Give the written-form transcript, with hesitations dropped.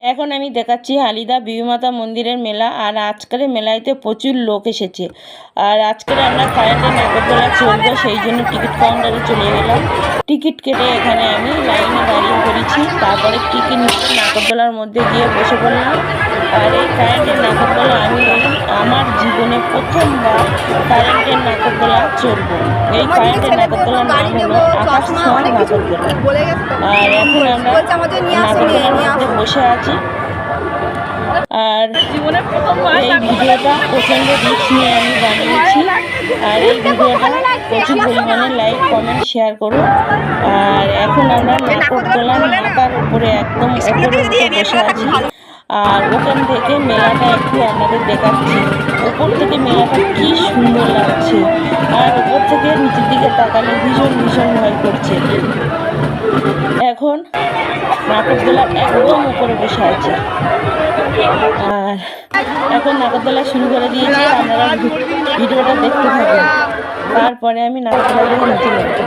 এখন আমি দেখাচ্ছি হালিদা বিবিমাতা মন্দিরের মেলা। আর আজকের মেলাইতে প্রচুর লোক এসেছে। আর আজকের আমরা কারেন্টের নাগরদোলা চলবো, সেই জন্য টিকিট কাউন্টারে চলে গেলাম। টিকিট কেটে এখানে আমি লাইনে দাঁড়িয়ে পড়েছি। তারপরে টিকিট নিয়ে নাগরদোলার মধ্যে গিয়ে বসে পড়লাম। আর এই কারেন্টের নাগরদোলা আমি আমার জীবনে প্রথমবার কারেন্টের নাগরদোলা চলবো। এই কারেন্টের নাগরদোলার নাম হলো আকাশ ছোঁয়া নাগরদোলা। আর এখন আমরা নাগরদোলার মধ্যে বসে আছি। আর এই ভিডিওটা প্রচণ্ড রিস্ক নিয়ে আমি বানিয়েছি। আর এই ভিডিওটা প্রচুর পরিমাণে লাইক কমেন্ট শেয়ার করুন। আর এখন আমরা নাগরদোলার মাথার উপরে একদম উপরে উঠে বসে আছি। আর ওখান থেকে মেলাটা একটু আপনাদের দেখাচ্ছি। উপর থেকে মেলাটা কি সুন্দর লাগছে। আর উপর থেকে নিচের দিকে তাকালে ভীষণ ভীষণ ভয় করছে। এখন নাগরদোলার একদম উপরে বসে আছে। আর এখন নাগরদোলা শুরু করে দিয়েছি। আপনারা ভিডিওটা দেখতে থাকুন। তারপরে আমি নাগরদোলা নিচে নামব।